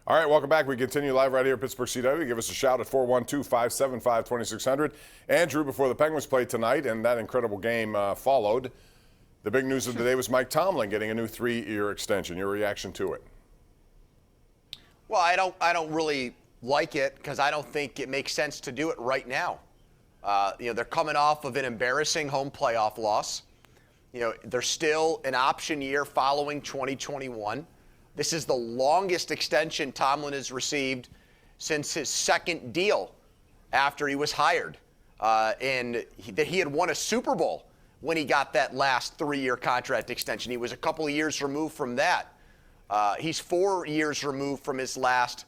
All right, welcome back. We continue live right here at Pittsburgh CW. Give us a shout at 412-575-2600. Andrew, before the Penguins played tonight and that incredible game followed, the big news of the day was Mike Tomlin getting a new 3-year extension. Your reaction to it? Well, I don't really like it because I don't think it makes sense to do it right now. They're coming off of an embarrassing home playoff loss. They're still an option year following 2021. This is the longest extension Tomlin has received since his second deal after he was hired. And he had won a Super Bowl when he got that last 3-year contract extension. He was a couple of years removed from that. He's 4 years removed from his last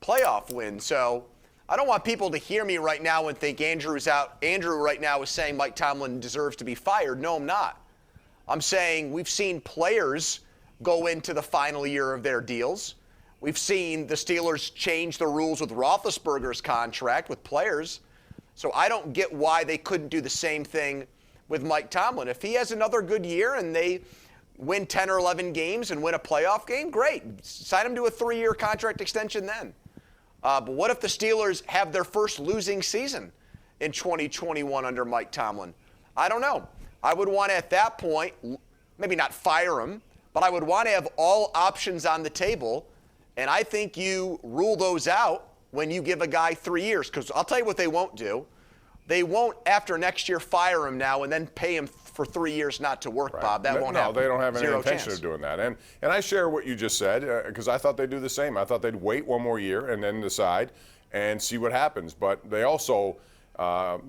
playoff win. So I don't want people to hear me right now and think Andrew's out. Andrew right now is saying Mike Tomlin deserves to be fired. No, I'm not. I'm saying we've seen players go into the final year of their deals. We've seen the Steelers change the rules with Roethlisberger's contract with players. So I don't get why they couldn't do the same thing with Mike Tomlin. If he has another good year and they win 10 or 11 games and win a playoff game, great. Sign him to a 3-year contract extension then. But what if the Steelers have their first losing season in 2021 under Mike Tomlin? I don't know. I would want to, at that point, maybe not fire him, but I would want to have all options on the table, and I think you rule those out when you give a guy 3 years, because I'll tell you what they won't do. They won't, after next year, fire him now and then pay him for 3 years not to work, right. Bob. That won't happen. No, they don't have any intention chance of doing that. And I share what you just said, because I thought they'd do the same. I thought they'd wait one more year and then decide and see what happens. But they also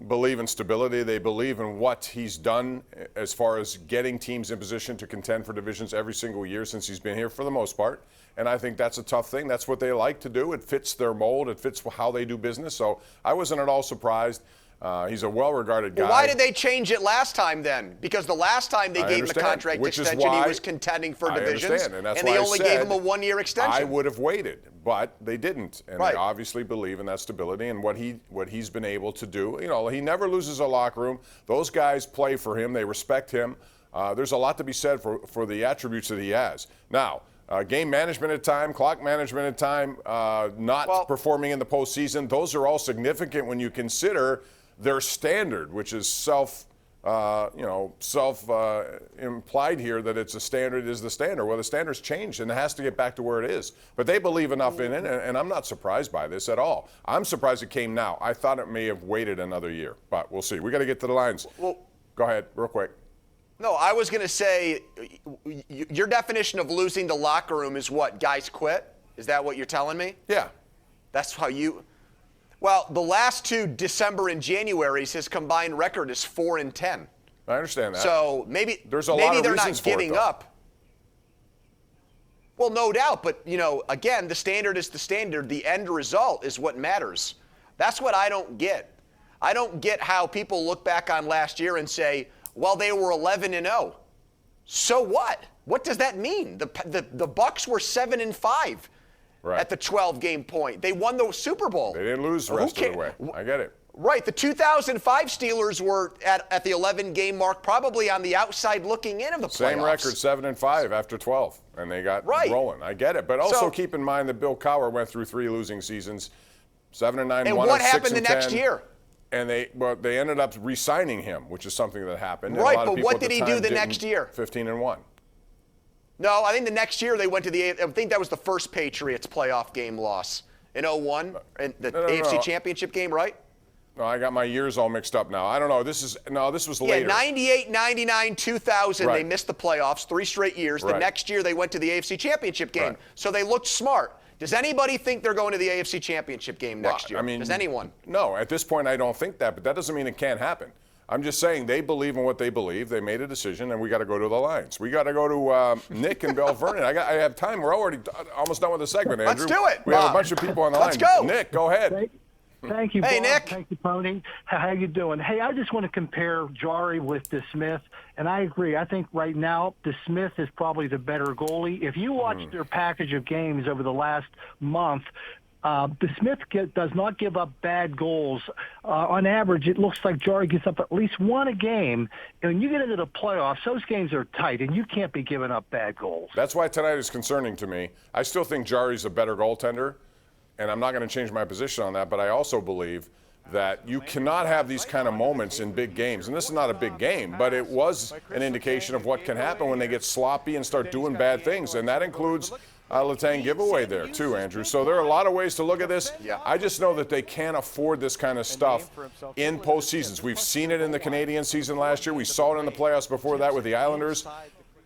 believe in stability. They believe in what he's done as far as getting teams in position to contend for divisions every single year since he's been here for the most part. And I think that's a tough thing. That's what they like to do. It fits their mold. It fits how they do business. So I wasn't at all surprised. He's a well-regarded guy. Well, why did they change it last time then? Because the last time they gave him a contract extension, he was contending for divisions, and they only gave him a 1-year extension. I would have waited, but they didn't, and they obviously believe in that stability and what he's been able to do. He never loses a locker room. Those guys play for him. They respect him. There's a lot to be said for the attributes that he has. Now, game management at time, clock management at time, not performing in the postseason, those are all significant when you consider their standard, which is implied here that it's a standard is the standard. Well, the standard's changed, and it has to get back to where it is. But they believe enough in it, and I'm not surprised by this at all. I'm surprised it came now. I thought it may have waited another year, but we'll see. We got to get to the lines. Well, go ahead, real quick. No, I was going to say, your definition of losing the locker room is what? Guys quit? Is that what you're telling me? Yeah. That's how you... Well, the last 2 December and Januaries, his combined record is 4-10. I understand that. So maybe there's a lot of they're reasons not giving up. Well, no doubt, but again, the standard is the standard. The end result is what matters. That's what I don't get. I don't get how people look back on last year and say, well, they were 11-0. So what? What does that mean? The Bucks were 7-5. Right. At the 12-game point. They won the Super Bowl. They didn't lose the rest of the way. I get it. Right. The 2005 Steelers were at the 11-game mark, probably on the outside looking in of the playoffs. Same record, 7-5 after 12, and they got rolling. I get it. But also keep in mind that Bill Cowher went through 3 losing seasons, 7-9, and 1 what 6 happened and the 10. Next year? And they ended up re-signing him, which is something that happened. Right, but what did he do the next year? 15-1. No, I think the next year they went to I think that was the first Patriots playoff game loss in 2001, in the AFC Championship game, right? No, I got my years all mixed up now. I don't know. This was later. Yeah, 98, 99, 2000, they missed the playoffs 3 straight years. The next year they went to the AFC Championship game. So they looked smart. Does anybody think they're going to the AFC Championship game next year? Does anyone? No, at this point I don't think that, but that doesn't mean it can't happen. I'm just saying they believe in what they believe. They made a decision, and we got to go to the lines. We got to go to Nick and Bell Vernon. I have time. We're already almost done with the segment, Andrew. Let's do it, We have a bunch of people on the line. Let's go. Nick, go ahead. Thank you, Hey, Bob. Nick. Thank you, Pony. How you doing? Hey, I just want to compare Jari with DeSmith, and I agree. I think right now DeSmith is probably the better goalie. If you watch their package of games over the last month, Does not give up bad goals. On average, it looks like Jari gives up at least one a game. And when you get into the playoffs, those games are tight, and you can't be giving up bad goals. That's why tonight is concerning to me. I still think Jari's a better goaltender, and I'm not going to change my position on that, but I also believe that you cannot have these kind of moments in big games. And this is not a big game, but it was an indication of what can happen when they get sloppy and start doing bad things, and that includes Letang giveaway there too, Andrew. So there are a lot of ways to look at this. Yeah. I just know that they can't afford this kind of stuff in postseasons. We've seen it in the Canadian season last year. We saw it in the playoffs before that with the Islanders.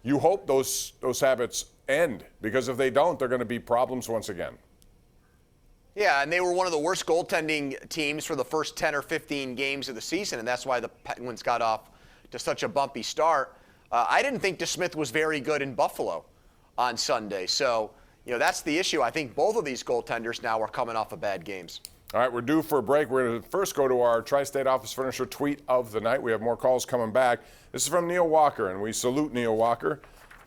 You hope those habits end, because if they don't, they're going to be problems once again. Yeah, and they were one of the worst goaltending teams for the first 10 or 15 games of the season, and that's why the Penguins got off to such a bumpy start. I didn't think DeSmith was very good in Buffalo on Sunday. So, that's the issue. I think both of these goaltenders now are coming off of bad games. All right, we're due for a break. We're going to first go to our Tri-State Office Furniture tweet of the night. We have more calls coming back. This is from Neil Walker, and we salute Neil Walker.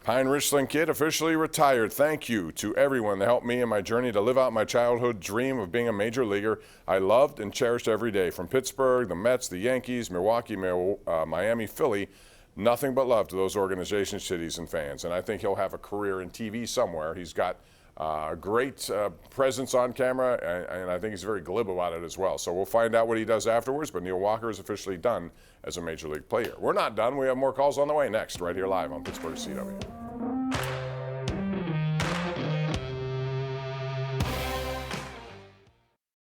Pine Richland kid officially retired. Thank you to everyone that helped me in my journey to live out my childhood dream of being a major leaguer. I loved and cherished every day. From Pittsburgh, the Mets, the Yankees, Milwaukee, Miami, Philly. Nothing but love to those organizations, cities, and fans. And I think he'll have a career in TV somewhere. He's got a great presence on camera, and I think he's very glib about it as well. So we'll find out what he does afterwards, but Neil Walker is officially done as a Major League player. We're not done. We have more calls on the way next, right here live on Pittsburgh CW.